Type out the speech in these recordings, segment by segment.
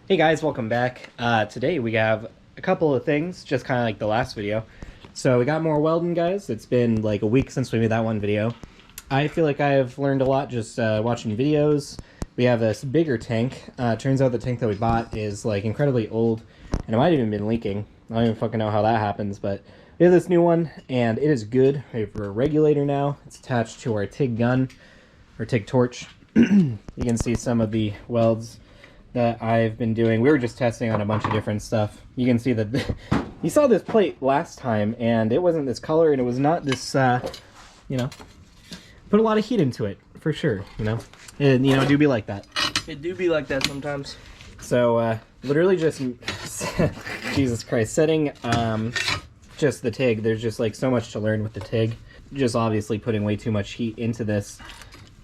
Hey guys, welcome back. Today we have a couple of things, just kind of like the last video. So we got more welding, guys. It's been like a week since we made that one video. I feel like I've learned a lot just watching videos. We have this bigger tank. Turns out the tank that we bought is like incredibly old, and it might have even been leaking. I don't even fucking know how that happens, but we have this new one, and it is good. We have a regulator now. It's attached to our TIG gun, or TIG torch. You can see some of the welds that I've been doing. We were just testing on a bunch of different stuff. You can see that you saw this plate last time, and it wasn't this color, and it was not this, you know, put a lot of heat into it, for sure, you know? And, you know, it do be like that. It do be like that sometimes. So, literally just, Jesus Christ, setting, just the TIG. There's just, like, so much to learn with the TIG. Just obviously putting way too much heat into this.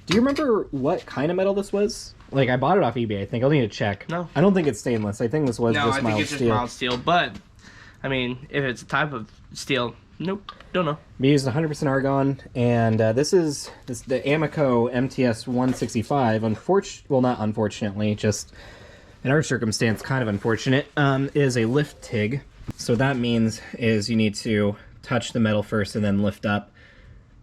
Do you remember what kind of metal this was? Like, I bought it off eBay, I think. I'll need to check. No. I don't think it's stainless. I think this was just mild steel. No, I think it's just mild steel. But, I mean, if it's a type of steel, nope, don't know. We used 100% argon, and this is the Amoco MTS 165. Well, not unfortunately, just in our circumstance, kind of unfortunate, is a lift TIG. So what that means is you need to touch the metal first and then lift up.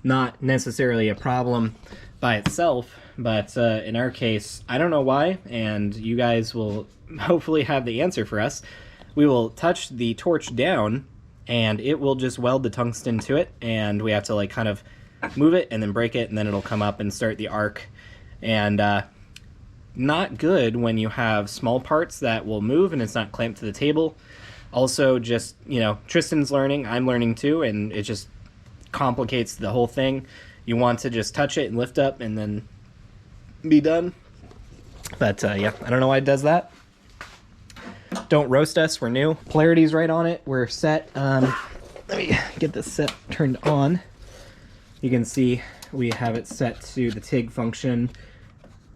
Not necessarily a problem by itself, but in our case, I don't know why, and you guys will hopefully have the answer for us. We will touch the torch down, and it will just weld the tungsten to it, and we have to like kind of move it and then break it, and then it'll come up and start the arc. And not good when you have small parts that will move and it's not clamped to the table. Also, just, you know, Tristan's learning, I'm learning too, and it just complicates the whole thing. You want to just touch it and lift up and then be done. But yeah, I don't know why it does that. Don't roast us, we're new. Polarity's right on it, we're set. Let me get this set turned on. You can see we have it set to the TIG function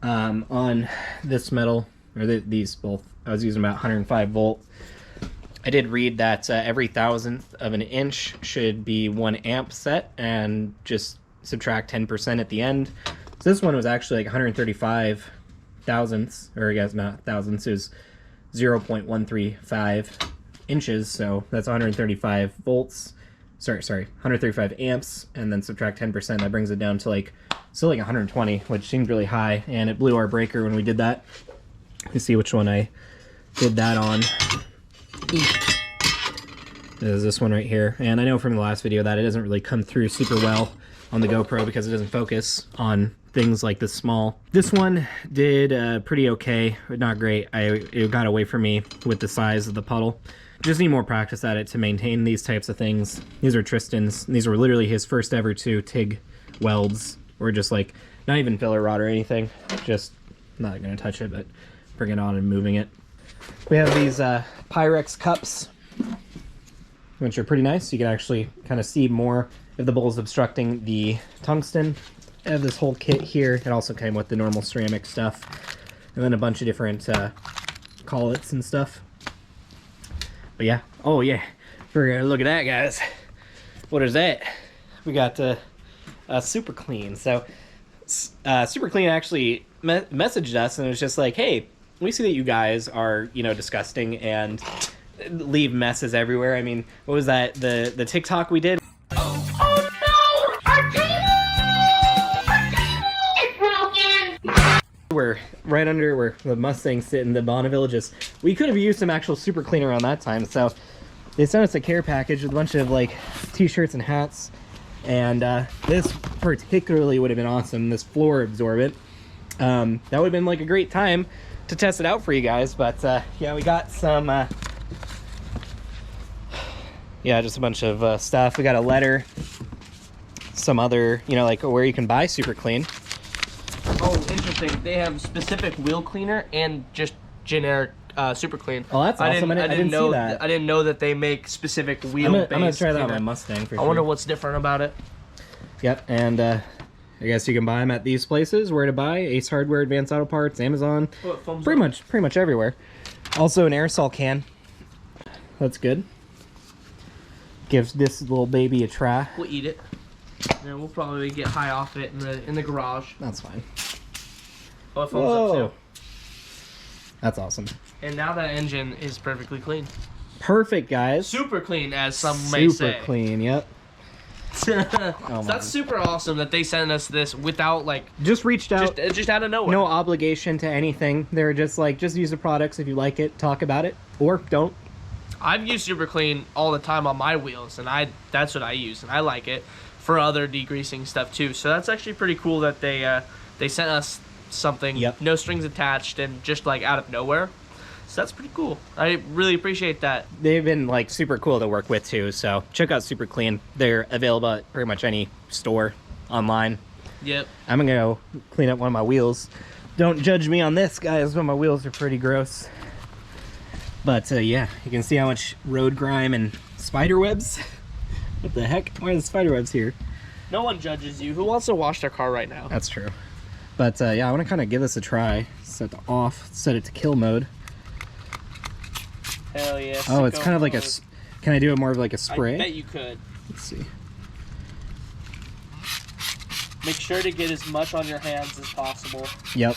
on this metal, or these both. I was using about 105 volt. I did read that every thousandth of an inch should be 1 amp set, and just subtract 10% at the end. So this one was actually like 135 thousandths, or I guess not thousandths, it was 0.135 inches, so that's 135 volts. Sorry, 135 amps, and then subtract 10%. That brings it down to like, still like 120, which seemed really high, and it blew our breaker when we did that. You see which one I did that on. There's this one right here, and I know from the last video that it doesn't really come through super well on the GoPro because it doesn't focus on things like this small. This one did pretty okay, but not great. It got away from me with the size of the puddle. Just need more practice at it to maintain these types of things. These are Tristan's. These were literally his first ever 2 TIG welds. Or just like, not even filler rod or anything. Just, not gonna touch it, but bring it on and moving it. We have these Pyrex Cups, which are pretty nice. You can actually kind of see more if the bowl is obstructing the tungsten. I have this whole kit here. It also came with the normal ceramic stuff, and then a bunch of different collets and stuff. But yeah, oh yeah, look at that, guys. What is that? We got Super Clean. So Super Clean actually messaged us, and it was just like, hey, we see that you guys are, you know, disgusting and leave messes everywhere. I mean, what was that, the TikTok we did? Oh no! Our table is broken! We're right under where the Mustangs sit in the Bonneville. We could have used some actual super cleaner on that time, so they sent us a care package with a bunch of like t-shirts and hats, and this particularly would have been awesome, this floor absorbent. That would have been like a great time to test it out for you guys, but yeah, we got some yeah, just a bunch of stuff. We got a letter, some other, you know, like where you can buy Super Clean. Oh, interesting. They have specific wheel cleaner and just generic Super Clean. Oh, that's awesome. I didn't know see that. I didn't know that they make specific wheel-based. I'm gonna try that on my Mustang for sure. I wonder what's different about it. Yep, and I guess you can buy them at these places. Where to buy? Ace Hardware, Advanced Auto Parts, Amazon, pretty much everywhere. Also an aerosol can. That's good. Gives this little baby a try. We'll eat it. And we'll probably get high off it in the garage. That's fine. Oh, it foams up too. That's awesome. And now that engine is perfectly clean. Perfect, guys. Super clean, as some may say. Super clean, yep. So that's super awesome that they sent us this without, like... Just reached out. Just out of nowhere. No obligation to anything. They're just like, just use the products if you like it, talk about it, or don't. I've used Super Clean all the time on my wheels, and that's what I use, and I like it for other degreasing stuff too. So that's actually pretty cool that they sent us something, no strings attached, and just like out of nowhere. So that's pretty cool. I really appreciate that. They've been like super cool to work with too. So check out Super Clean. They're available at pretty much any store online. Yep. I'm gonna go clean up one of my wheels. Don't judge me on this, guys, but my wheels are pretty gross. But yeah, you can see how much road grime and spider webs. What the heck? Why are the spider webs here? No one judges you. Who wants to wash their car right now? That's true. But yeah, I want to kind of give this a try. Set it off, set it to kill mode. Hell yeah. Oh, it's kind of like a... Can I do it more of like a spray? I bet you could. Let's see. Make sure to get as much on your hands as possible. Yep.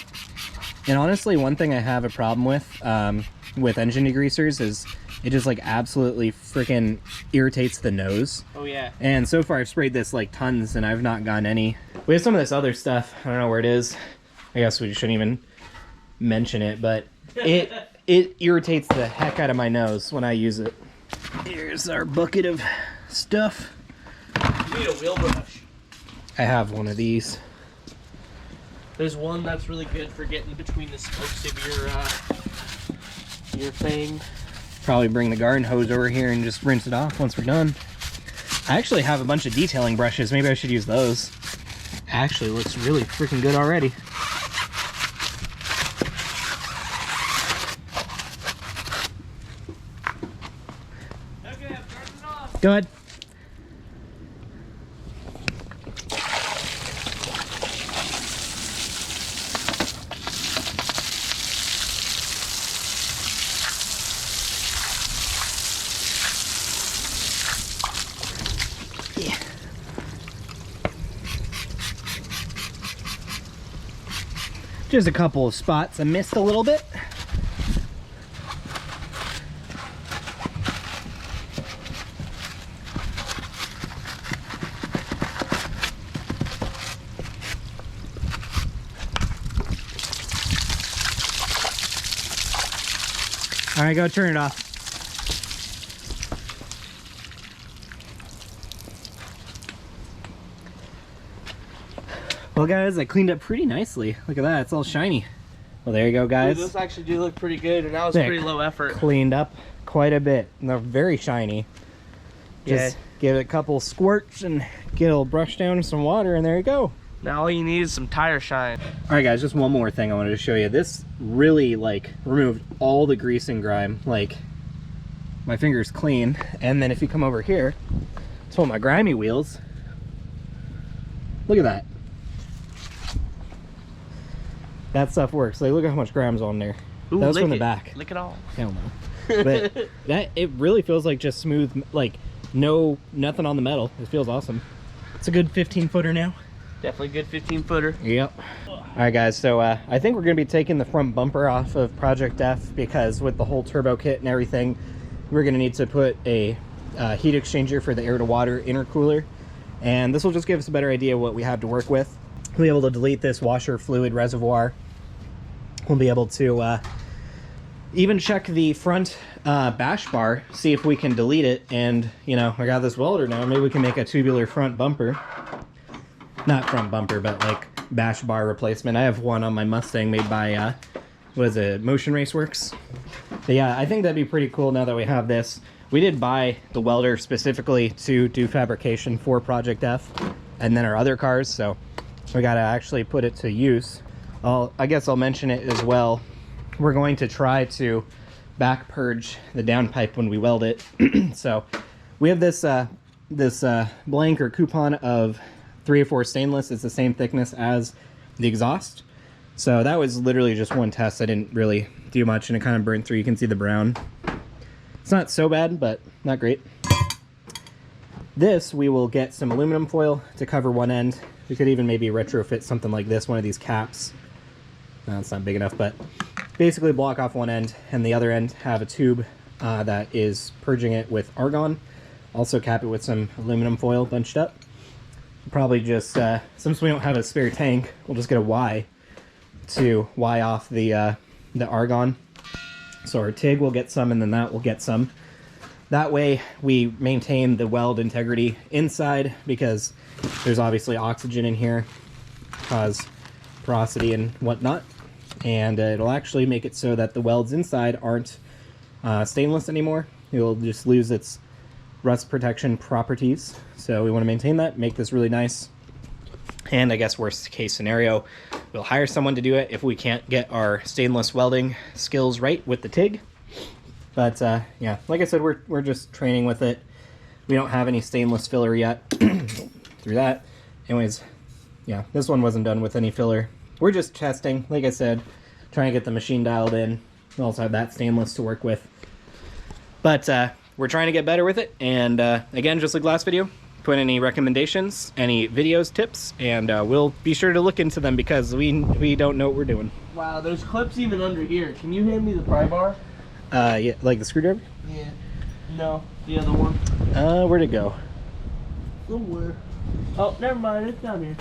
And honestly, one thing I have a problem with engine degreasers is it just like absolutely freaking irritates the nose. Oh yeah. And so far I've sprayed this like tons and I've not gotten any. We have some of this other stuff. I don't know where it is. I guess we shouldn't even mention it, but it irritates the heck out of my nose when I use it. Here's our bucket of stuff. You need a wheel brush. I have one of these. There's one that's really good for getting between the spokes of your thing. Probably bring the garden hose over here and just rinse it off once we're done. I actually have a bunch of detailing brushes. Maybe I should use those. Actually, looks really freaking good already. Okay, I'm turning it off. Go ahead. Just a couple of spots I missed a little bit. All right, go turn it off. Well, guys, I cleaned up pretty nicely. Look at that, it's all shiny. Well, there you go, guys. Ooh, those actually do look pretty good, and that was They're pretty low effort. Cleaned up quite a bit, and they're very shiny. Just give it a couple squirts and get a little brush down with some water, and there you go. Now all you need is some tire shine. All right, guys, just one more thing I wanted to show you. This really, like, removed all the grease and grime. Like, my finger's clean. And then if you come over here, it's one of my grimy wheels. Look at that. That stuff works. Like, look at how much grime's on there. Ooh, that was from the it. back. Lick it all. Hell no. But it really feels like just smooth, like nothing on the metal. It feels awesome. It's a good 15-footer now. Definitely good 15-footer. Yep. All right, guys, so I think we're going to be taking the front bumper off of Project F because with the whole turbo kit and everything, we're going to need to put a heat exchanger for the air-to-water intercooler. And this will just give us a better idea of what we have to work with. We'll be able to delete this washer fluid reservoir. We'll be able to even check the front bash bar, see if we can delete it. And, you know, I got this welder now. Maybe we can make a tubular front bumper. Not front bumper, but like bash bar replacement. I have one on my Mustang made by, what is it, Motion Raceworks. But yeah, I think that'd be pretty cool now that we have this. We did buy the welder specifically to do fabrication for Project F and then our other cars, so we gotta actually put it to use. I guess I'll mention it as well. We're going to try to back purge the downpipe when we weld it. So we have this blank or coupon of 304 stainless. It's the same thickness as the exhaust. So that was literally just one test. I didn't really do much and it kind of burned through. You can see the brown. It's not so bad, but not great. This, we will get some aluminum foil to cover one end. We could even maybe retrofit something like this, one of these caps. No, it's not big enough, but basically block off one end, and the other end have a tube that is purging it with argon. Also cap it with some aluminum foil bunched up. Probably just, since we don't have a spare tank, we'll just get a Y to Y off the argon. So our TIG will get some, and then that will get some. That way we maintain the weld integrity inside, because there's obviously oxygen in here, cause porosity and whatnot. And it'll actually make it so that the welds inside aren't stainless anymore. It will just lose its rust protection properties. So we want to maintain that, make this really nice. And I guess worst case scenario, we'll hire someone to do it if we can't get our stainless welding skills right with the TIG. But yeah, like I said, we're just training with it. We don't have any stainless filler yet through that. Anyways, yeah, this one wasn't done with any filler. We're just testing, like I said, trying to get the machine dialed in. We also have that stainless to work with. But we're trying to get better with it. And again, just like last video, put any recommendations, any videos, tips, and we'll be sure to look into them, because we don't know what we're doing. Wow, there's clips even under here. Can you hand me the pry bar? Yeah, like the screwdriver? Yeah. No, the other one. Where'd it go? Somewhere. Oh, never mind, it's down here.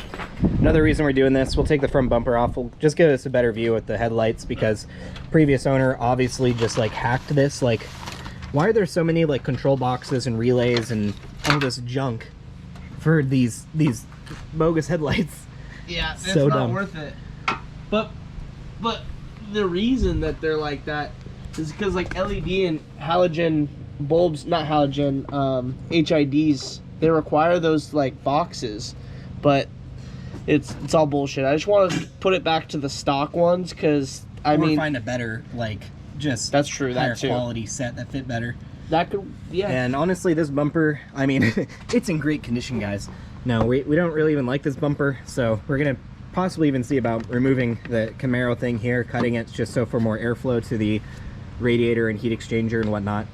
Another reason we're doing this, we'll take the front bumper off. We'll just give us a better view with the headlights, because previous owner obviously just like hacked this. Like, why are there so many like control boxes and relays and all this junk for these bogus headlights? Yeah, it's so not dumb. worth it. But the reason that they're like that is because like LED and halogen bulbs, not halogen, HIDs, they require those like boxes, but it's all bullshit. I just want to put it back to the stock ones, because I mean, find a better, like, just that's true, higher that too. quality set that fit better. That could, yeah. And honestly, this bumper, I mean, it's in great condition, guys. No, we don't really even like this bumper, so we're gonna possibly even see about removing the Camaro thing here, cutting it just so for more airflow to the radiator and heat exchanger and whatnot.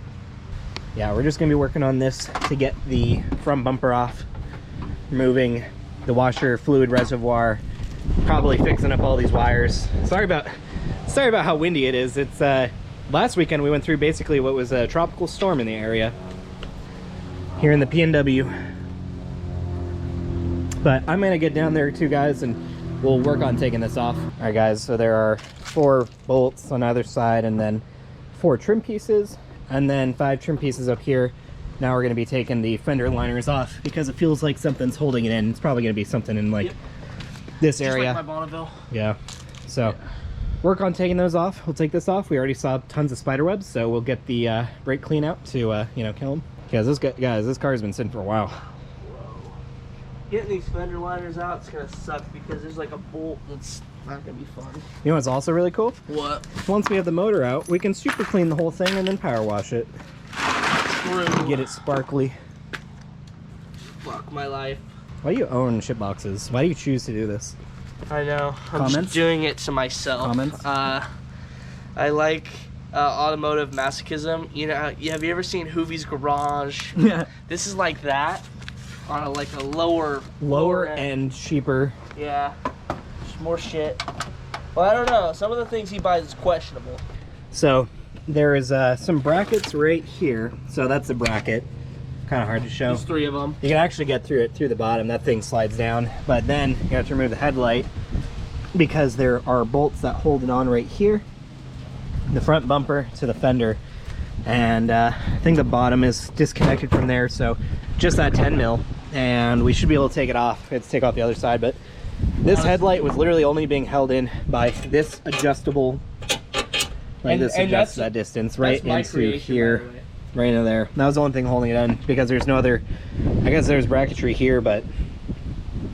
Yeah, we're just gonna be working on this to get the front bumper off, removing the washer fluid reservoir, probably fixing up all these wires. Sorry about how windy it is. It's last weekend we went through basically what was a tropical storm in the area here in the PNW. But I'm gonna get down there too, guys, and we'll work on taking this off. All right, guys, so there are 4 bolts on either side, and then 4 trim pieces, and then 5 trim pieces up here. Now we're going to be taking the fender liners off, because it feels like something's holding it in. It's probably going to be something in like this area. Just like my Bonneville. Yeah. So work on taking those off. We'll take this off. We already saw tons of spider webs, so we'll get the brake clean out to you know, kill them. Because this car's been sitting for a while. Getting these fender liners out, it's gonna suck, because there's like a bolt that's not gonna be fun. You know what's also really cool? What? Once we have the motor out, we can super clean the whole thing and then power wash it. True. Get it sparkly. Fuck my life. Why do you own ship boxes? Why do you choose to do this? I know. I'm Comments? just doing it to myself. Comments? I like automotive masochism. You know, have you ever seen Hoovie's Garage? Yeah. This is like that, on like a lower and cheaper. Yeah, just more shit. Well, I don't know. Some of the things he buys is questionable. So there is some brackets right here. So that's the bracket. Kind of hard to show. There's 3 of them. You can actually get through it through the bottom. That thing slides down. But then you have to remove the headlight, because there are bolts that hold it on right here. The front bumper to the fender. And I think the bottom is disconnected from there. So just that 10 mil. And we should be able to take it off. Let's take off the other side. But this headlight was literally only being held in by this adjustable, like this adjusts that distance right into here, right into there. That was the only thing holding it in, because there's no other, I guess there's bracketry here, but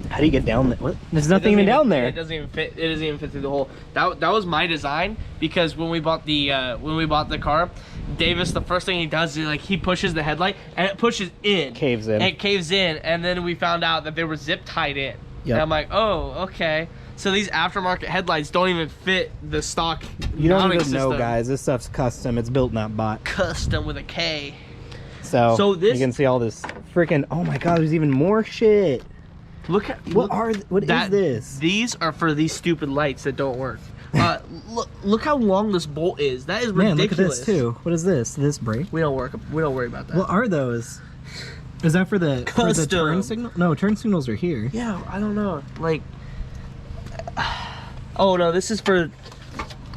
how do you get down there? What? There's nothing even down there. It doesn't even fit. It doesn't even fit through the hole. That was my design, because when we bought the car, Davis, the first thing he does is like he pushes the headlight and it pushes in. Caves in. And it caves in, and then we found out that they were zip tied in. Yep. And I'm like, oh, okay. So these aftermarket headlights don't even fit the stock. You don't mounting even know, system. guys. This stuff's custom. It's built, not bought. Custom with a K. So this, you can see all this freaking. Oh my God! There's even more shit. Look at What is this? These are for these stupid lights that don't work. Look how long this bolt is. That is ridiculous. Man, look at this too. What is this? Did this break? We don't worry about that. What are those? Is that for the turn signal? No, turn signals are here. Yeah, I don't know. Like, oh no, this is for.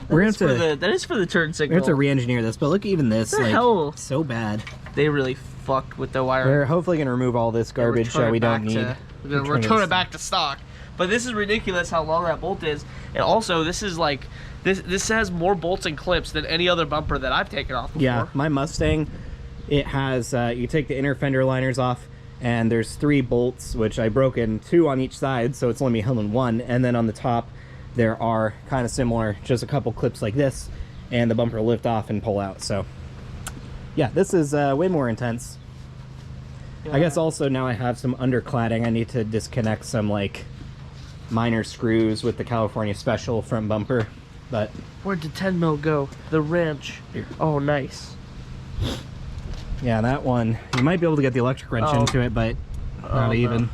That is for the turn signal. We have to re-engineer this, but look, even this, like, hell? so bad. They really fucked with the wiring. We're hopefully gonna remove all this garbage that we don't need. We're gonna return it back to stock. But this is ridiculous how long that bolt is, and also this is like this has more bolts and clips than any other bumper that I've taken off before. Yeah, my Mustang, it has you take the inner fender liners off, and there's 3 bolts, which I broke in 2 on each side, so it's only holding 1, and then on the top there are kind of similar, just a couple clips like this, and the bumper will lift off and pull out. So yeah, this is way more intense. Yeah. I guess also now I have some undercladding. I need to disconnect some like minor screws with the California Special front bumper, but where'd the 10 mil go? The wrench. Here. Oh, nice. Yeah, that one you might be able to get the electric wrench into it, but not even.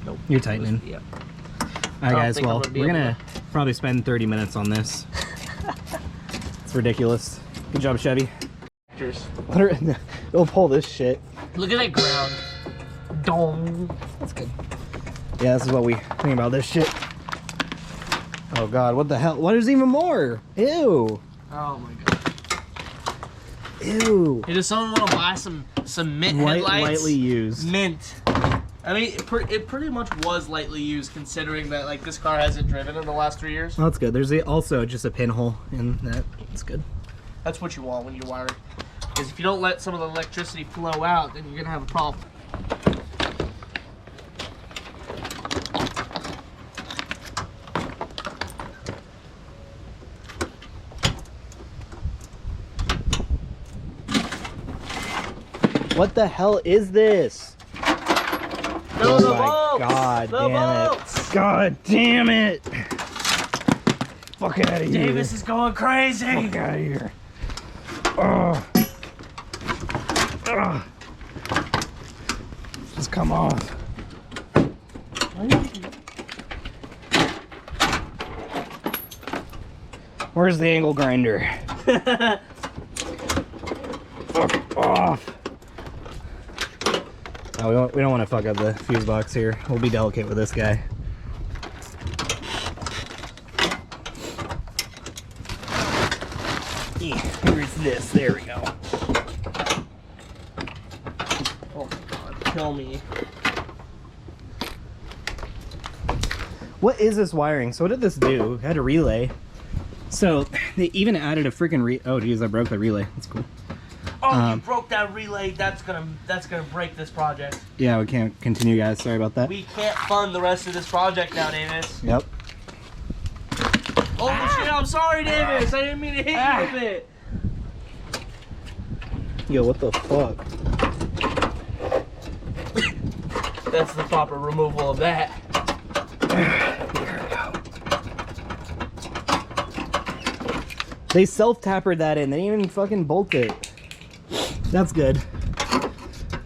Nope. You're tightening. Yeah. Alright guys, well, we're gonna probably spend 30 minutes on this. It's ridiculous. Good job, Chevy. It'll pull this shit. Look at that ground. Dong. That's good. Yeah, this is what we think about this shit. Oh god, what the hell? What is even more? Ew. Oh my god. Ew. Hey, does someone want to buy some mint headlights? Lightly used. Mint. I mean, it pretty much was lightly used, considering that like this car hasn't driven in the last 3 years. Well, that's good. There's also just a pinhole in that. That's good. That's what you want when you're wiring. Because if you don't let some of the electricity flow out, then you're gonna have a problem. What the hell is this? No, oh my god, damn it. God damn it. Fuck out of here. Davis is going crazy. Fuck out of here. Oh. Ugh. Just come off. Where's the angle grinder? Fuck off. No, we don't want to fuck up the fuse box here. We'll be delicate with this guy. Here's this. There we go. Oh my god, kill me. What is this wiring? So what did this do? It had a relay. So they even added a freaking oh geez, I broke the relay. That's cool. Oh, you broke that relay. That's gonna break this project. Yeah, we can't continue, guys. Sorry about that. We can't fund the rest of this project now, Davis. Yep. Oh shit! I'm sorry, Davis. I didn't mean to hit you with it. Yo, what the fuck? That's the proper removal of that. There we go. They self-tappered that in. They didn't even fucking bolt it. That's good.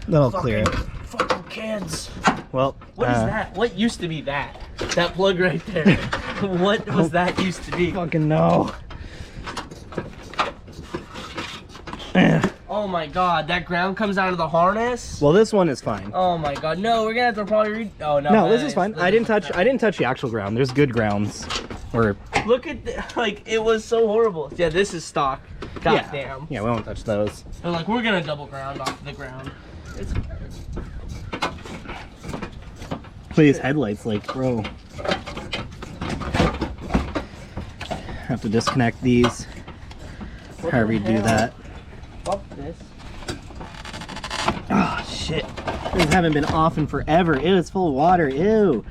That'll clear it. Fucking kids. Well, what is that? What used to be that? That plug right there. What was that used to be? Fucking no. Oh my god, that ground comes out of the harness? Well, this one is fine. Oh my god, no, we're gonna have to probably oh no. No, this is fine. I didn't touch the actual ground. There's good grounds. Where look at like it was so horrible. Yeah, this is stock. God damn. Yeah, we won't touch those. They're like, we're gonna double ground off the ground. It's These headlights, like, bro. Have to disconnect these. However you do that. Fuck this. Oh shit. These haven't been off in forever. Ew, it's full of water. Ew.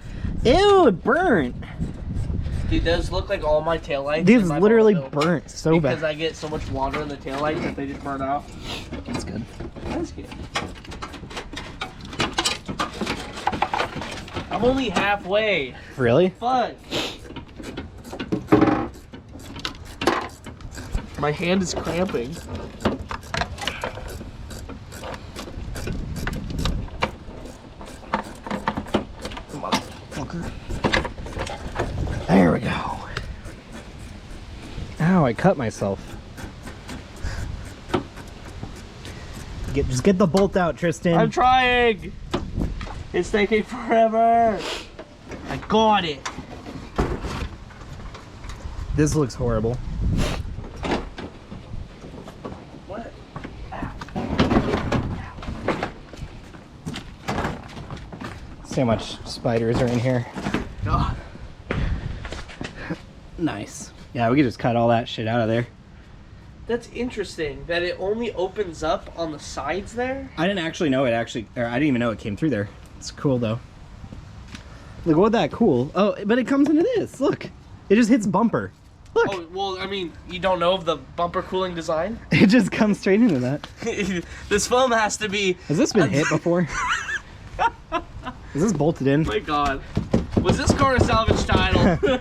Ew, it burnt. Dude, those look like all my taillights. These literally burnt so bad. Because I get so much water in the taillights that they just burn off. That's good. That's good. I'm only halfway. Really? Fuck. My hand is cramping. There how I cut myself. Just get the bolt out, Tristan. I'm trying. It's taking forever. I got it. This looks horrible. What? See how much spiders are in here. God. Nice. Yeah, we could just cut all that shit out of there. That's interesting that it only opens up on the sides there. I didn't actually know it or I didn't even know it came through there. It's cool though. Look, what that cool. Oh, but it comes into this. Look, it just hits bumper. Look. Oh, well, I mean, you don't know of the bumper cooling design? It just comes straight into that. This foam has to be... Has this been hit before? Is this bolted in? Oh my God. Was this car a salvage title?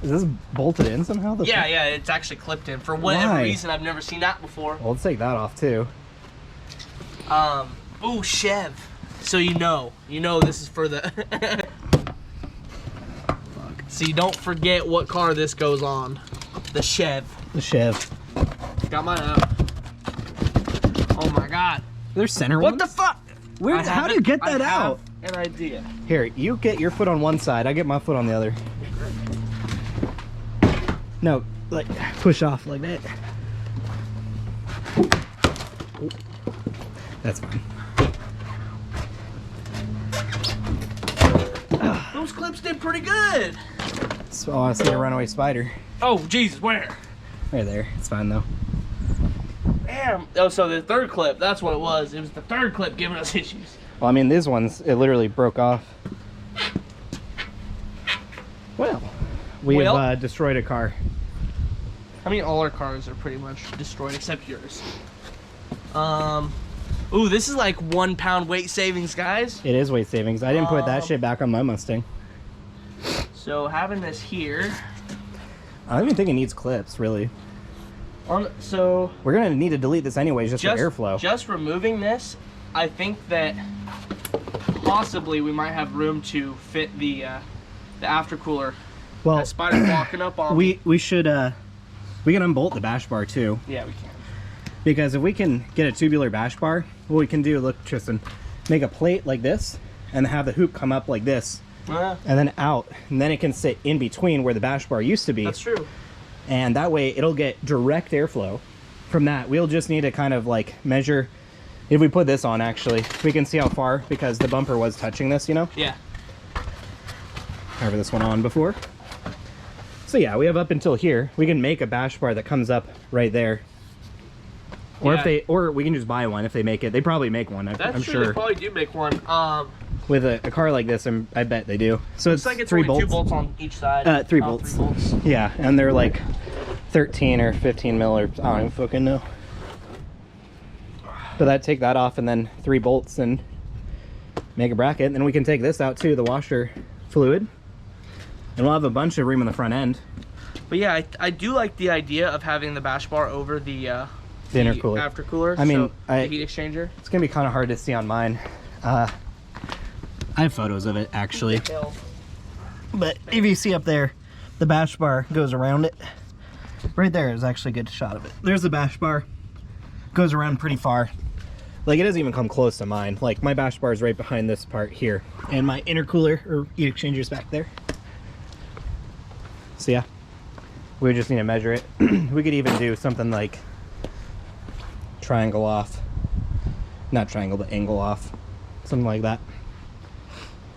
Is this bolted in somehow? Yeah, it's actually clipped in. For whatever reason, I've never seen that before. Well, let's take that off too. Ooh, Chev. So you know this is for the... So you don't forget what car this goes on. The Chev. The Chev. Got mine out. Oh my God. There's center What ones? the fuck? How do you get that out? An idea. Here, you get your foot on one side. I get my foot on the other. No, like push off like that. That's fine. Those clips did pretty good. So I see a runaway spider. Oh, Jesus, where? Right there. It's fine though. Damn. Oh, so the third clip, that's what it was. It was the third clip giving us issues. Well, I mean, these ones, it literally broke off. Well, we have destroyed a car. I mean, all our cars are pretty much destroyed except yours. Ooh, this is like 1 pound weight savings, guys. It is weight savings. I didn't put that shit back on my Mustang. So having this here. I don't even think it needs clips, really. So we're gonna need to delete this anyways, just for airflow. Just removing this, I think that possibly we might have room to fit the aftercooler. Well, that spider's walking up on. We should we can unbolt the bash bar too. Yeah, we can. Because if we can get a tubular bash bar, what we can do, look, Tristan, make a plate like this and have the hoop come up like this and then out, and then it can sit in between where the bash bar used to be. That's true. And that way it'll get direct airflow from that. We'll just need to kind of like measure. If we put this on, actually, we can see how far, because the bumper was touching this, you know? Yeah. However, this one on before. So yeah, we have up until here. We can make a bash bar that comes up right there. Or or we can just buy one if they make it. They probably make one. I'm sure. They probably do make one. With a car like this, I bet they do. So it's like it's 3 only bolts. 2 bolts on each side. 3 bolts. 3 bolts. Yeah, and they're like 13 or 15 mil, or I don't even fucking know. But I'd take that off and then 3 bolts and make a bracket. And then we can take this out too, the washer fluid. And we'll have a bunch of room in the front end. But yeah, I do like the idea of having the bash bar over the intercooler. Aftercooler. I mean, so the heat exchanger. It's gonna be kind of hard to see on mine. I have photos of it actually. But if you see up there, the bash bar goes around it. Right there is actually a good shot of it. There's the bash bar. Goes around pretty far. Like, it doesn't even come close to mine. Like, my bash bar is right behind this part here. And my intercooler or heat exchanger is back there. So yeah, we just need to measure it. We could even do something like triangle off. Not triangle, but angle off. Something like that.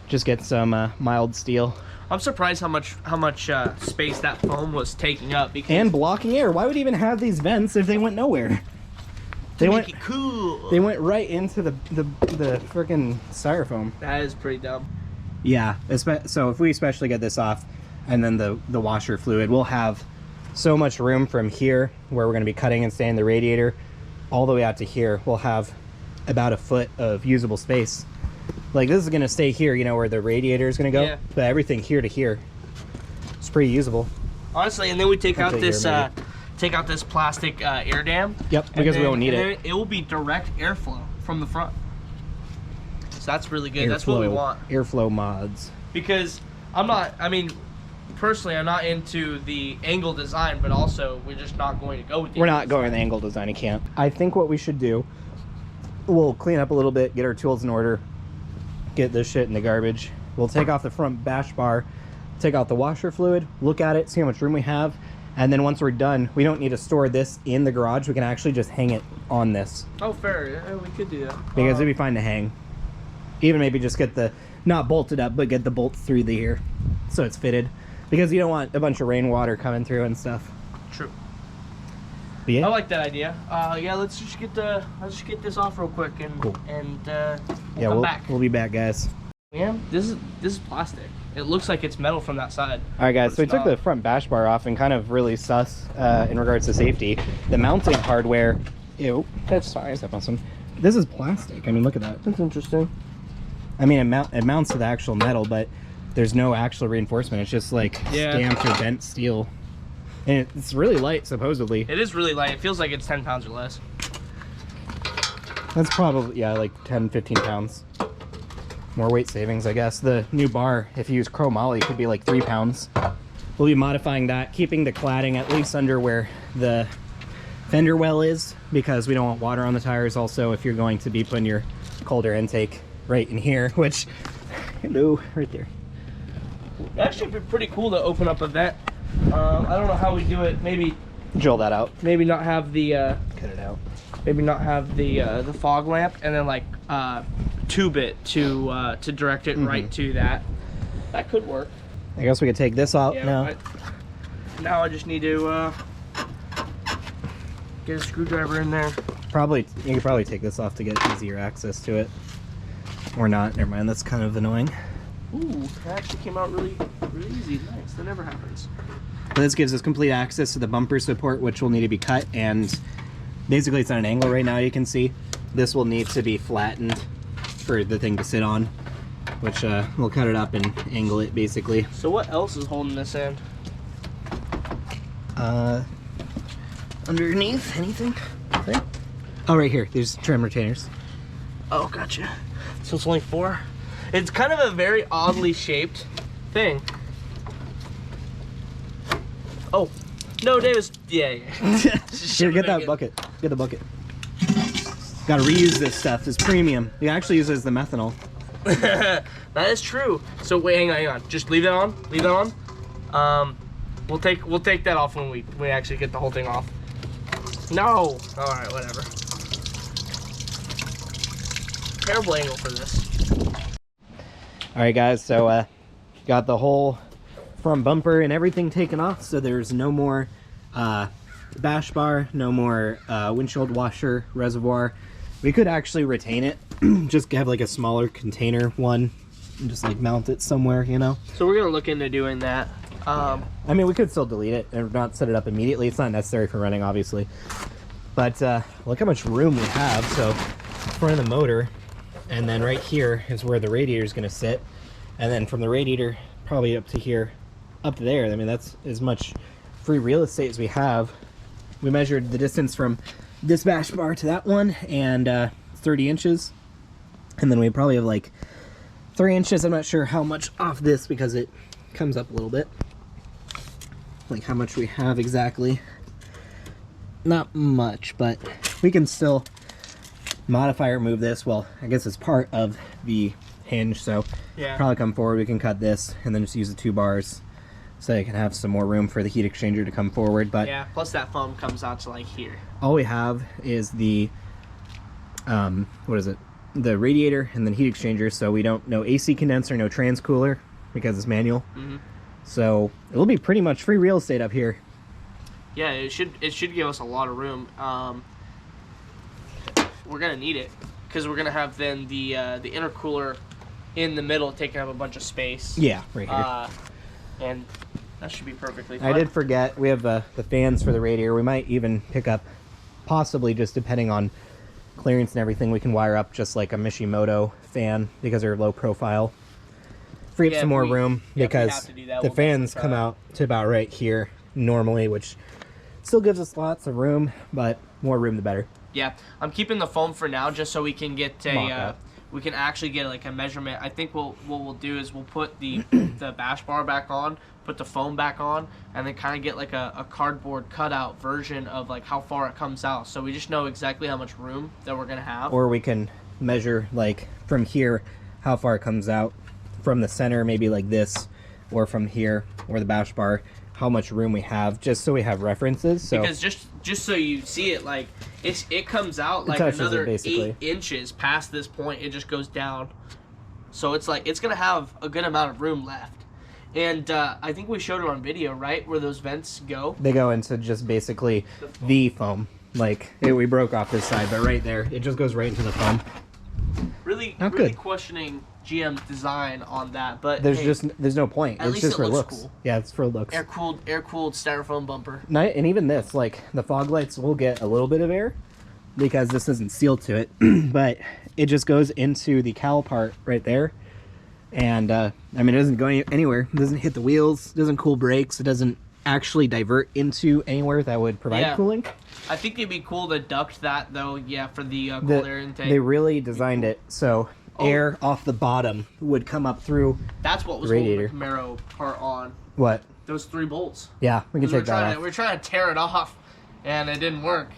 Just get some mild steel. I'm surprised how much space that foam was taking up. Because and blocking air. Why would you even have these vents if they went nowhere? They went cool. They went right into the freaking styrofoam. That is pretty dumb. Yeah, so if we especially get this off, and then the washer fluid, we'll have so much room from here where we're going to be cutting and staying the radiator all the way out to here. We'll have about a foot of usable space. Like, this is going to stay here, you know, where the radiator is going to go. Yeah. But everything here to here, it's pretty usable. Honestly, and then we take out this plastic air dam. Yep, because we don't need it. It will be direct airflow from the front. So that's really good. That's what we want. Airflow mods. Because I mean, personally, I'm not into the angle design, but also we're just not going to go with the We're angle not going with the angle design. You can't. I think what we should do, we'll clean up a little bit, get our tools in order, get this shit in the garbage. We'll take off the front bash bar, take out the washer fluid, look at it, see how much room we have, and then once we're done, we don't need to store this in the garage. We can actually just hang it on this. Oh, fair. Yeah, we could do that. Because it'd be fine to hang. Even maybe just get the, not bolted up, but get the bolts through the here so it's fitted. Because you don't want a bunch of rainwater coming through and stuff. True. But yeah. I like that idea. Yeah, let's just get this off real quick and Cool. we'll come back. We'll be back, guys. Yeah, this is plastic. It looks like it's metal from that side. All right, guys, so we took the front bash bar off and kind of really sus in regards to safety. The mounting hardware, ew, That's fine. step on some. This is plastic. I mean, look at that. That's interesting. I mean, it mounts to the actual metal, but there's no actual reinforcement. It's just like stamped or bent steel. And it's really light, supposedly. It is really light. It feels like it's 10 pounds or less. That's probably, yeah, like 10, 15 pounds. More weight savings, I guess. The new bar, if you use chromoly, could be like 3 pounds. We'll be modifying that, keeping the cladding at least under where the fender well is, because we don't want water on the tires. Also, if you're going to be putting your colder intake right in here, which, hello, right there. It'd actually be pretty cool to open up a vent. I don't know how we do it. Maybe Drill that out. not have the Cut it out. maybe not have the fog lamp, and then like tube it to direct it right to that. That could work. I guess we could take this out Yeah. now. Now I just need to get a screwdriver in there. Probably, you could probably take this off to get easier access to it. Or not, never mind, that's kind of annoying. Ooh, that actually came out really easy. Nice. That never happens. But this gives us complete access to the bumper support, which will need to be cut, and basically it's at an angle right now, you can see. This will need to be flattened for the thing to sit on, which we'll cut it up and angle it basically. So what else is holding this in? Underneath, anything? Okay. Oh, right here, there's trim retainers. Oh, gotcha. So it's only 4. It's kind of a very oddly shaped thing. Oh, no, Davis. Yeah. Here, get that bucket. Get the bucket. Gotta reuse this stuff. It's premium. You actually use it as the methanol. That is true. So wait, hang on. Just leave that on. Leave that on. We'll take that off when we actually get the whole thing off. No. All right, whatever. Terrible angle for this. All right, guys. So got the whole front bumper and everything taken off. So there's no more bash bar, no more windshield washer, reservoir. We could actually retain it, just have like a smaller container one and just like mount it somewhere, you know. So we're gonna look into doing that. I mean, we could still delete it and not set it up immediately. It's not necessary for running, obviously. But look how much room we have. So front of the motor, and then right here is where the radiator is going to sit. And then from the radiator, probably up to here, up to there. I mean, that's as much free real estate as we have. We measured the distance from this bash bar to that one, and 30 inches. And then we probably have like 3 inches. I'm not sure how much off this because it comes up a little bit. Like how much we have exactly. Not much, but we can still modify or move this. Well, I guess it's part of the hinge, so Yeah. probably come forward, we can cut this and then just use the 2 bars so you can have some more room for the heat exchanger to come forward. But Yeah. Plus that foam comes out to like here. all we have is the what is it, the radiator and then heat exchanger. So we don't, no AC condenser, no transcooler because it's manual. So it'll be pretty much free real estate up here. Yeah, it should give us a lot of room. We're gonna need it because we're gonna have then the intercooler in the middle taking up a bunch of space. Yeah, right here. And that should be perfectly fine. I did forget, we have the fans for the radiator. We might even pick up, possibly just depending on clearance and everything, we can wire up just like a Mishimoto fan because they're low profile. Free up Yeah, some if more we- room yeah, if we have because to do that, the we'll fans definitely come try. out to about right here normally, which still gives us lots of room, but more room the better. Yeah, I'm keeping the foam for now just so we can get Mock-up. we can actually get like a measurement. I think what we'll do is we'll put the bash bar back on, put the foam back on, and then kind of get like a cardboard cutout version of like how far it comes out, so we just know exactly how much room that we're gonna have. Or we can measure like from here how far it comes out from the center, maybe like this, or from here or the bash bar, how much room we have, just so we have references. So because just so you see it, like it comes out like another 8 inches past this point, it just goes down, so it's like it's gonna have a good amount of room left. And I think we showed it on video, right, where those vents go. They go into just basically the foam. Like we broke off this side, but right there it just goes right into the foam. Really questioning GM's design on that, but there's no point. It's just for looks. Cool. Yeah, it's for looks. Air cooled styrofoam bumper. And even this, like the fog lights will get a little bit of air because this isn't sealed to it, but it just goes into the cowl part right there. And I mean, it doesn't go anywhere. It doesn't hit the wheels. It doesn't cool brakes. It doesn't actually divert into anywhere that would provide cooling. I think it'd be cool to duct that though. Yeah, for the cold air intake. They really designed it so air off the bottom would come up through. That's what was holding the Camaro part on. What? Those 3 bolts. Yeah, we can take that off. We're trying to tear it off, and it didn't work.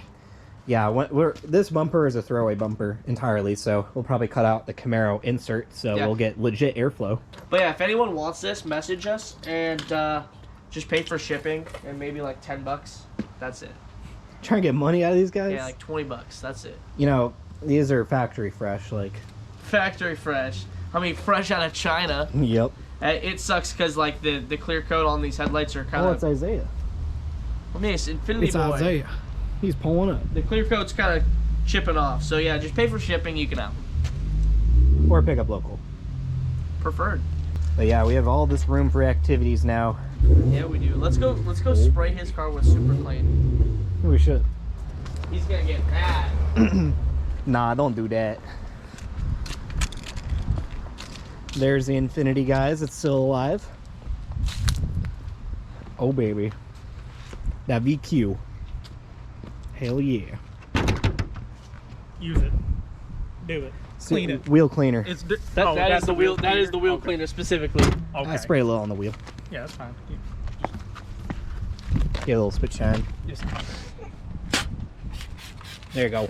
Yeah, this bumper is a throwaway bumper entirely, so we'll probably cut out the Camaro insert, so we'll get legit airflow. But yeah, if anyone wants this, message us, and just pay for shipping, and maybe like $10. That's it. Trying to get money out of these guys? Yeah, like $20. That's it. You know, these are factory fresh, like. Factory fresh. I mean, fresh out of China. Yep. It sucks because like the clear coat on these headlights are kind of. Oh, it's Isaiah. I mean, it's Infinity Boy. It's Isaiah. He's pulling up. The clear coat's kind of chipping off, so yeah, just pay for shipping. You can have. Or pick up local. Preferred. But yeah, we have all this room for activities now. Yeah, we do. Let's go spray his car with super clean. We should. He's gonna get mad. Nah, don't do that. There's the Infinity, guys. It's still alive. Oh baby, that VQ. Hell yeah. Use it. Do it. Clean it. Wheel cleaner. That is the wheel. That is the wheel cleaner specifically. Okay. I spray a little on the wheel. Yeah, that's fine. Get a little spit shine. Just there you go.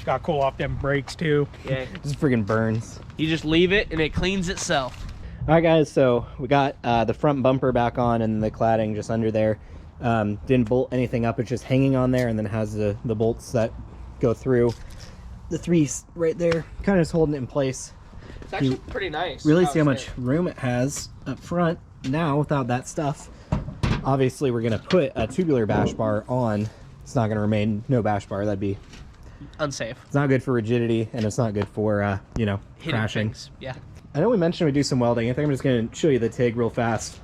gotta cool off them brakes too. Yeah. Just friggin' burns. You just leave it and it cleans itself. All right, guys. So we got the front bumper back on and the cladding just under there. Didn't bolt anything up, it's just hanging on there, and then has the bolts that go through the 3 right there, kind of just holding it in place. It's actually pretty nice. Really see how much room it has up front now without that stuff. Obviously we're gonna put a tubular bash bar on. It's not gonna remain no bash bar. That'd be unsafe. It's not good for rigidity, and it's not good for you know, hitting crashing things. Yeah, I know we mentioned we do some welding. I think I'm just gonna show you the TIG real fast,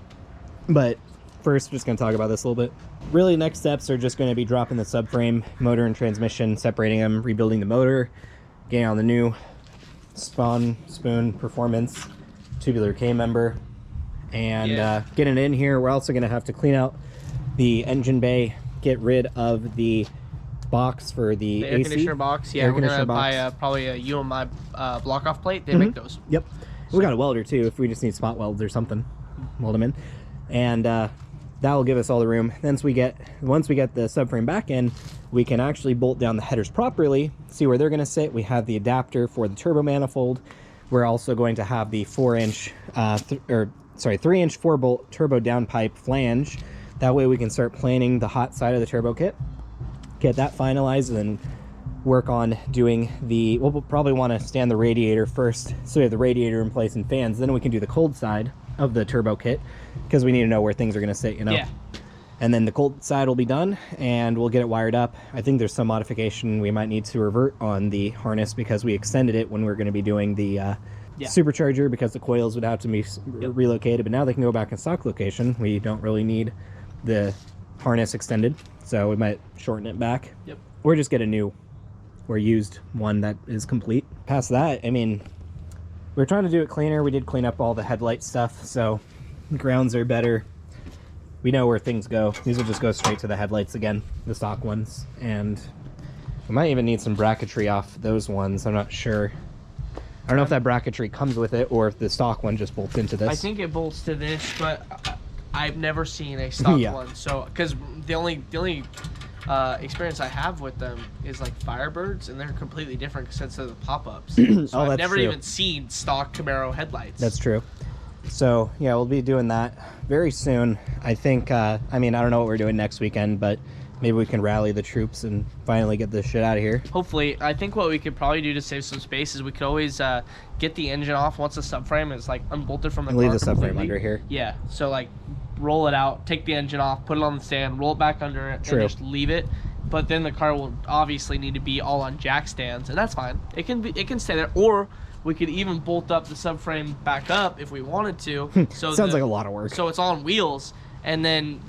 but first, we're just going to talk about this a little bit. Really, next steps are just going to be dropping the subframe, motor and transmission, separating them, rebuilding the motor, getting on the new Spoon Performance tubular K-member, and getting it in here. We're also going to have to clean out the engine bay, get rid of the box for the air AC. conditioner box. Yeah, we're going to buy probably a UMI block-off plate. They make those. Yep. We got a welder, too, if we just need spot welds or something. Weld them in. And that will give us all the room. Then once we get the subframe back in, we can actually bolt down the headers properly, see where they're going to sit. We have the adapter for the turbo manifold. We're also going to have the 3-inch 4-bolt turbo downpipe flange. That way we can start planing the hot side of the turbo kit, get that finalized, and then work on doing we'll probably want to stand the radiator first, so we have the radiator in place and fans. Then we can do the cold side of the turbo kit, because we need to know where things are going to sit, you know. Yeah. And then the cold side will be done, and we'll get it wired up. I think there's some modification we might need to revert on the harness, because we extended it when we're going to be doing the supercharger, because the coils would have to be relocated. But now they can go back in stock location. We don't really need the harness extended, so we might shorten it back. Yep. Or just get a new or used one that is complete. Past that, I mean, we're trying to do it cleaner. We did clean up all the headlight stuff, so the grounds are better. We know where things go. These will just go straight to the headlights again, the stock ones. And we might even need some bracketry off those ones. I'm not sure. I don't know if that bracketry comes with it or if the stock one just bolts into this. I think it bolts to this, but I've never seen a stock one. So, because the only experience I have with them is like Firebirds, and they're completely different since they're the pop-ups. So I've never even seen stock Camaro headlights. That's true. So yeah, we'll be doing that very soon. I think. I mean, I don't know what we're doing next weekend, but maybe we can rally the troops and finally get this shit out of here. Hopefully. I think what we could probably do to save some space is we could always get the engine off once the subframe is like unbolted from the car. Leave the subframe completely. under here. Yeah. So like roll it out, take the engine off, put it on the stand, roll it back under it, and just leave it. But then the car will obviously need to be all on jack stands, and that's fine. It can stay there, or we could even bolt up the subframe back up if we wanted to. So sounds like a lot of work. So it's on wheels, and then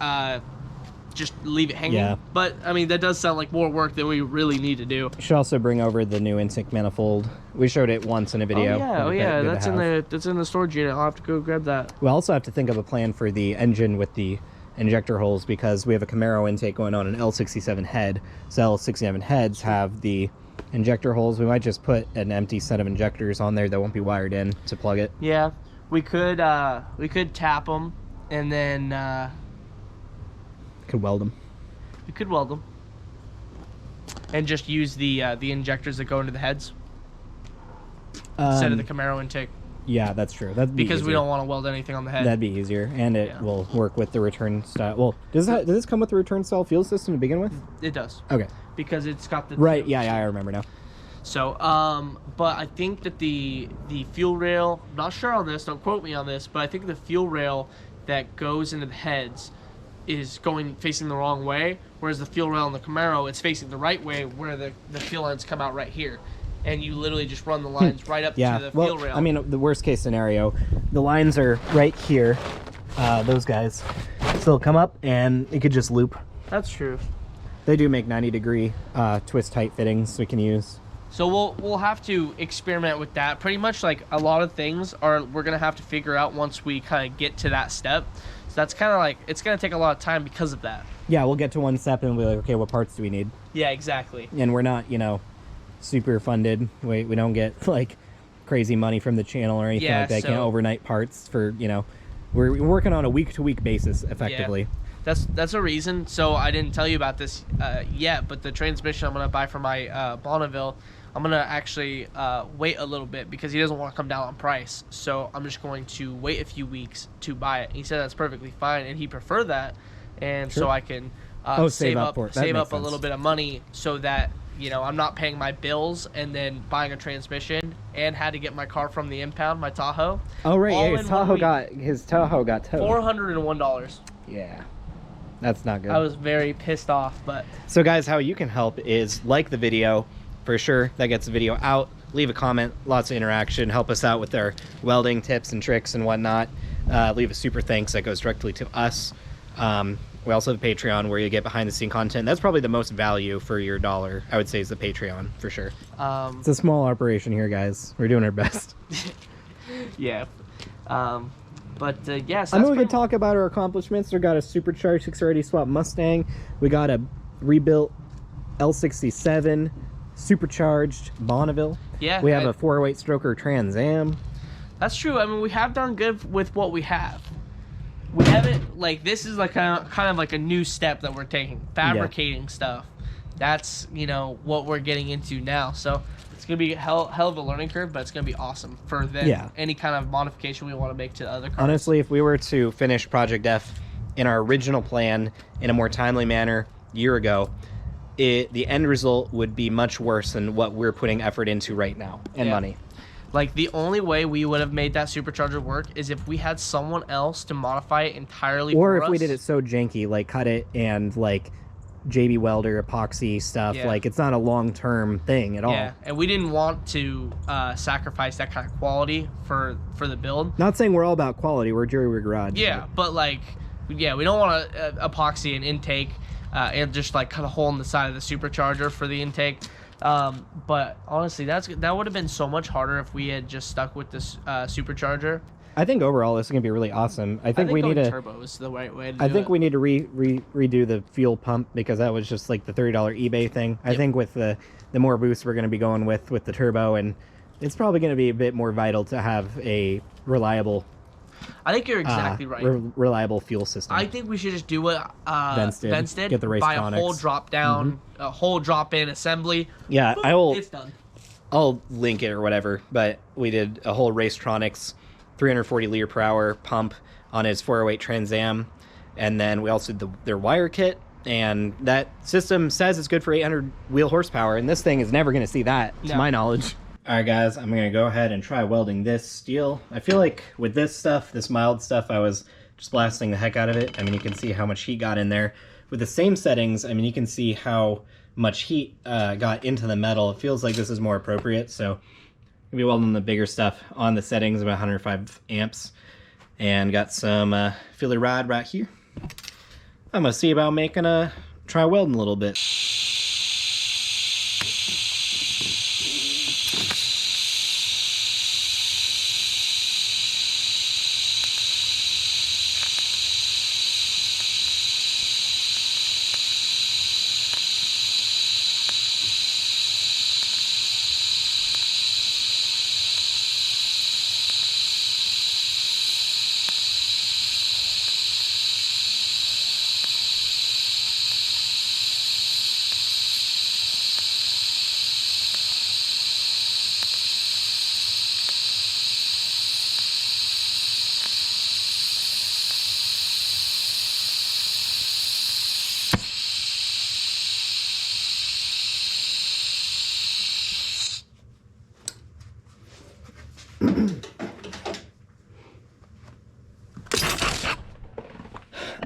just leave it hanging. Yeah. But I mean, that does sound like more work than we really need to do. You should also bring over the new intake manifold. We showed it once in a video. Oh yeah, that's in the storage unit. I'll have to go grab that. We also have to think of a plan for the engine with the injector holes, because we have a Camaro intake going on an L67 head. So L67 heads have the injector holes. We might just put an empty set of injectors on there that won't be wired in to plug it. Yeah, we could tap them, and then Could weld them. we could weld them, and just use the injectors that go into the heads instead of the Camaro intake. Yeah, that's true. That'd be Because easier. we don't want to weld anything on the head. That'd be easier, and it will work with the return style. Well, does this come with the return style fuel system to begin with? It does. Okay. Because it's got the Right. Yeah. I remember now. So, but I think that the fuel rail, I'm not sure on this, don't quote me on this, but I think the fuel rail that goes into the heads is facing the wrong way, whereas the fuel rail in the Camaro, it's facing the right way, where the fuel lines come out right here. And you literally just run the lines right up to the fuel rail. I mean, the worst case scenario, the lines are right here. Those guys. So they'll come up and it could just loop. That's true. They do make 90-degree twist tight fittings we can use. So we'll have to experiment with that. Pretty much like a lot of things we're gonna have to figure out once we kind of get to that step. So that's kind of like, it's gonna take a lot of time because of that. Yeah, we'll get to one step and we'll be like, okay, what parts do we need? Yeah, exactly. And we're not, super funded. We don't get like crazy money from the channel or anything like that. Can't overnight parts for, we're working on a week-to-week basis effectively. Yeah. That's a reason. So I didn't tell you about this yet, but the transmission I'm gonna buy for my Bonneville, I'm gonna actually wait a little bit because he doesn't want to come down on price. So I'm just going to wait a few weeks to buy it. He said that's perfectly fine, and he preferred that, and so I can save up a little bit of money so that I'm not paying my bills and then buying a transmission, and had to get my car from the impound, my Tahoe. Oh right, yeah, his Tahoe got towed. $401. Yeah. That's not good. I was very pissed off, but... So guys, how you can help is like the video, for sure. That gets the video out. Leave a comment, lots of interaction. Help us out with our welding tips and tricks and whatnot. Leave a super thanks that goes directly to us. We also have Patreon, where you get behind the scene content. That's probably the most value for your dollar, I would say, is the Patreon, for sure. It's a small operation here, guys. We're doing our best. Yeah. But yes, I know we could talk about our accomplishments. We got a supercharged 630 swap Mustang. We got a rebuilt L67 supercharged Bonneville. Yeah. We have a 408 stroker Trans Am. That's true. I mean, we have done good with what we have. We haven't, like, this is like kind of like a new step that we're taking, fabricating stuff. That's what we're getting into now. So it's gonna be a hell of a learning curve, but it's gonna be awesome for any kind of modification we want to make to other cars. Honestly, if we were to finish Project F in our original plan in a more timely manner a year ago, the end result would be much worse than what we're putting effort into right now and money. Like, the only way we would have made that supercharger work is if we had someone else to modify it entirely for us. Or if we did it so janky, like cut it and like JB Welder epoxy stuff. Like, it's not a long-term thing at all. Yeah, and we didn't want to sacrifice that kind of quality for the build. Not saying we're all about quality. We're Jerry Rig Garage. Yeah, but like, we don't want to epoxy an intake and just like cut a hole in the side of the supercharger for the intake. But honestly, that would have been so much harder if we had just stuck with this supercharger. I think overall this is gonna be really awesome. I think we need to turbo is the right way to do I think it. we need to redo the fuel pump, because that was just like the $30 eBay thing. I think with the more boost we're gonna be going with the turbo and it's probably going to be a bit more vital to have a reliable I think you're exactly right. Reliable fuel system. I think we should just do what Vince did. Get the buy a whole Racetronics. drop down, a whole drop in assembly. Yeah, Boom, it's done. I'll link it or whatever, but we did a whole Racetronics 340 liter per hour pump on his 408 Trans Am, and then we also did their wire kit, and that system says it's good for 800 wheel horsepower, and this thing is never going to see that, to my knowledge. All right, guys, I'm going to go ahead and try welding this steel. I feel like with this stuff, this mild stuff, I was just blasting the heck out of it. I mean, you can see how much heat got in there. With the same settings, I mean, you can see how much heat got into the metal. It feels like this is more appropriate, so I'm going to be welding the bigger stuff on the settings, about 105 amps. And got some filler rod right here. I'm going to see about making try welding a little bit.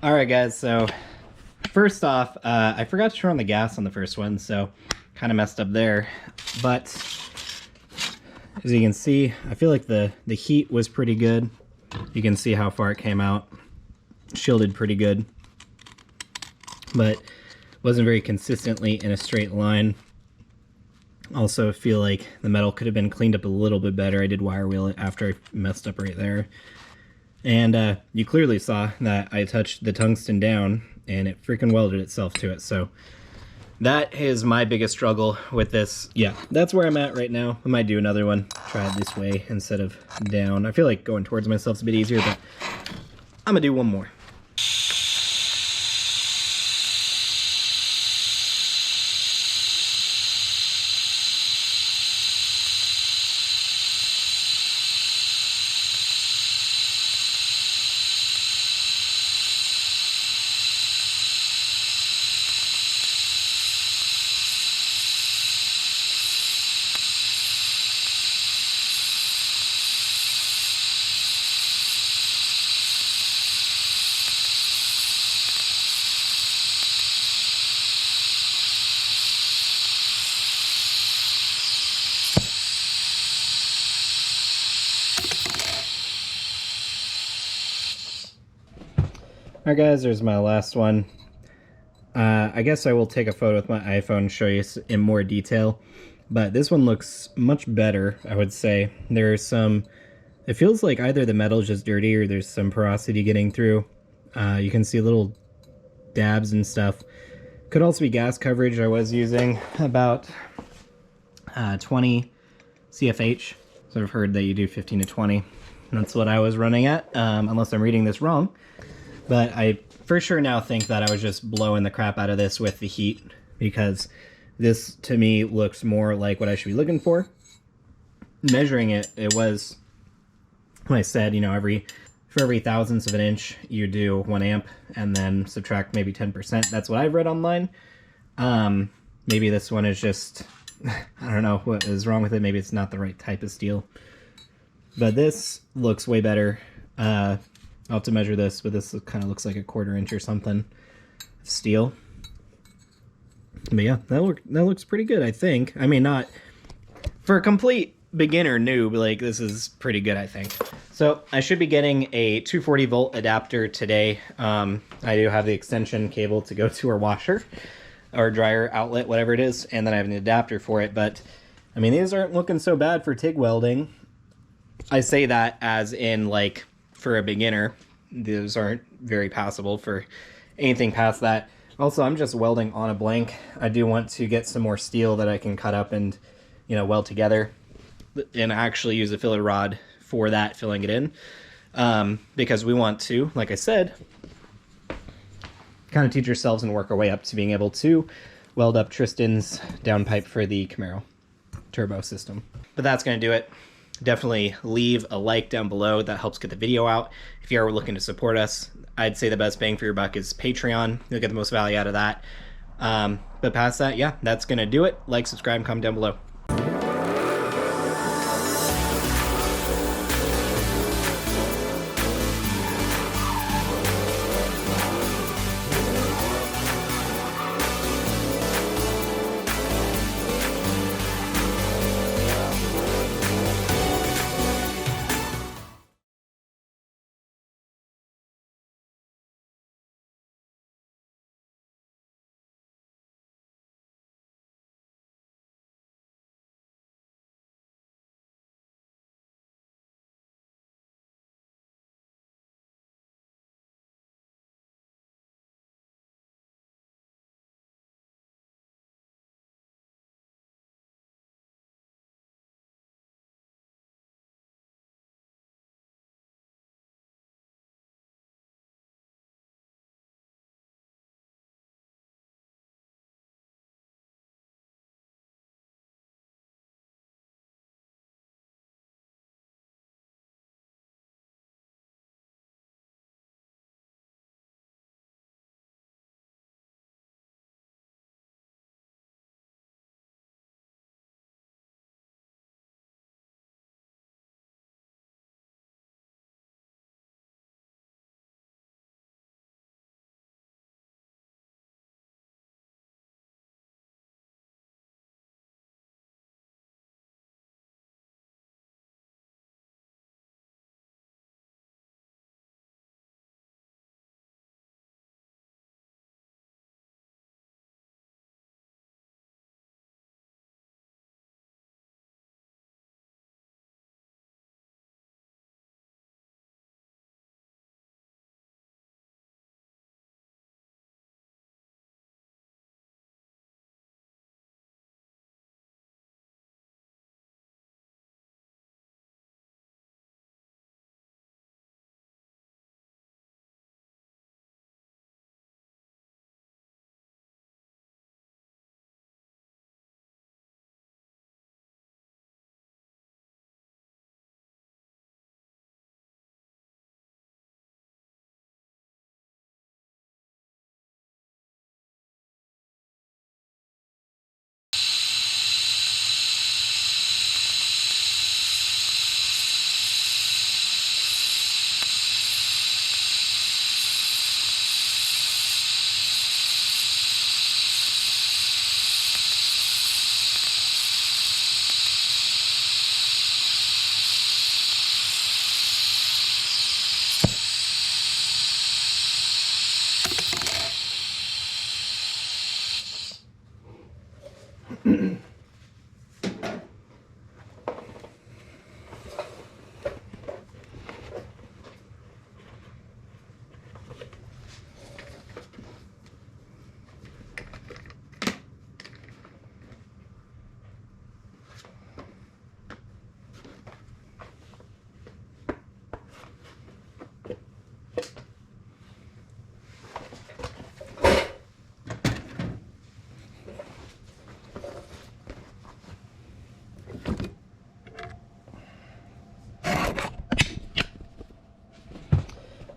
All right, guys, so first off, I forgot to turn on the gas on the first one, so kind of messed up there. But as you can see, I feel like the heat was pretty good. You can see how far it came out. Shielded pretty good, but wasn't very consistently in a straight line. Also feel like the metal could have been cleaned up a little bit better. I did wire wheel it after I messed up right there. And you clearly saw that I touched the tungsten down and it freaking welded itself to it. So that is my biggest struggle with this. Yeah, that's where I'm at right now. I might do another one. Try it this way instead of down. I feel like going towards myself is a bit easier, but I'm gonna do one more. Alright guys, there's my last one. I guess I will take a photo with my iPhone and show you in more detail, but this one looks much better, I would say. There's some, it feels like either the metal is just dirty or there's some porosity getting through. You can see little dabs and stuff. Could also be gas coverage. I was using about 20 CFH, so I've heard that you do 15 to 20. That's what I was running at, unless I'm reading this wrong. But I for sure now think that I was just blowing the crap out of this with the heat, because this to me looks more like what I should be looking for. Measuring it, it was, when I said, you know, for every thousandths of an inch you do 1 amp and then subtract maybe 10%. That's what I've read online. Maybe this one is just, I don't know what is wrong with it. Maybe it's not the right type of steel. But this looks way better. I'll have to measure this, but this kind of looks like a 1/4 inch or something of steel. But yeah, that looks pretty good, I think. I mean, not for a complete beginner noob, like this is pretty good, I think. So I should be getting a 240 volt adapter today. I do have the extension cable to go to our washer or dryer outlet, whatever it is, and then I have an adapter for it. But I mean, these aren't looking so bad for TIG welding. I say that as in, like, for a beginner, those aren't very passable. For anything past that, also I'm just welding on a blank. I do want to get some more steel that I can cut up and, you know, weld together. and actually use a filler rod for that, filling it in, because we want to, like I said, kind of teach ourselves and work our way up to being able to weld up Tristan's downpipe for the Camaro turbo system. But that's going to do it. Definitely leave a like down below. That helps get the video out. If you are looking to support us, I'd say the best bang for your buck is Patreon. You'll get the most value out of that. But past that, yeah, that's going to do it. Like, subscribe, comment down below.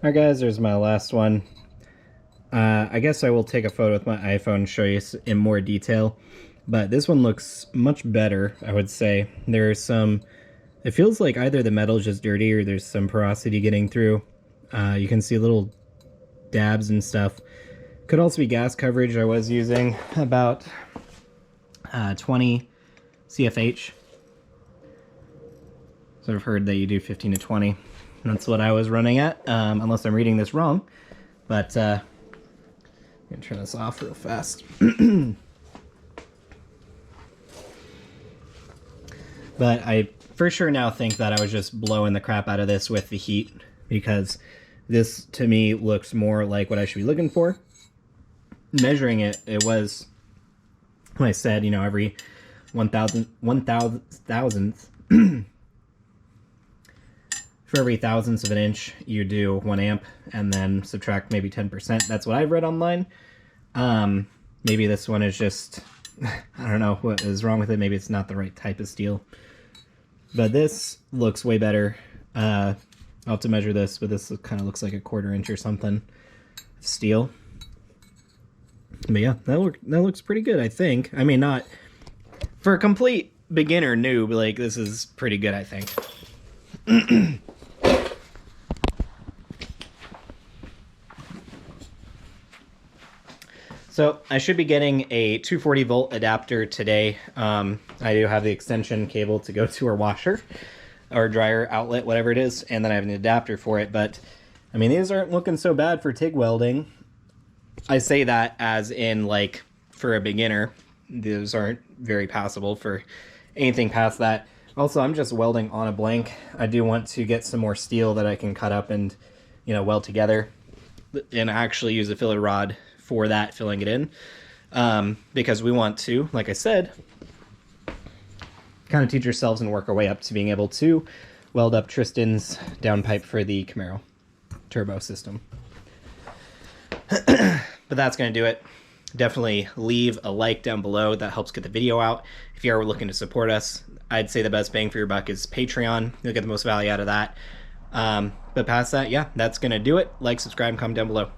Alright guys, there's my last one. I guess I will take a photo with my iPhone and show you in more detail, but this one looks much better, I would say. There's some, it feels like either the metal is just dirty or there's some porosity getting through. You can see little dabs and stuff. Could also be gas coverage. I was using about 20 CFH. So I've heard that you do 15 to 20. That's what I was running at, unless I'm reading this wrong. But I'm gonna turn this off real fast. But I for sure now think that I was just blowing the crap out of this with the heat, because this to me looks more like what I should be looking for. Measuring it, it was, like I said, you know, every 1,000th for every thousandths of an inch, you do 1 amp, and then subtract maybe 10%. That's what I've read online. Maybe this one is just, I don't know what is wrong with it. Maybe it's not the right type of steel. But this looks way better. I'll have to measure this, but this kind of looks like a 1/4 inch or something of steel. But yeah, that looks pretty good, I think. I mean, not for a complete beginner noob, like, this is pretty good, I think. So I should be getting a 240 volt adapter today. I do have the extension cable to go to our washer or dryer outlet, whatever it is, and then I have an adapter for it. But I mean, these aren't looking so bad for TIG welding. I say that as in, like, for a beginner, those aren't very passable. For anything past that, also, I'm just welding on a blank. I do want to get some more steel that I can cut up and, you know, weld together, and actually use a filler rod for that, filling it in, because we want to, like I said, kind of teach ourselves and work our way up to being able to weld up Tristan's downpipe for the Camaro turbo system. But that's going to do it. Definitely leave a like down below. That helps get the video out. If you are looking to support us, I'd say the best bang for your buck is Patreon. You'll get the most value out of that. But past that, yeah, that's going to do it. Like, subscribe, comment down below.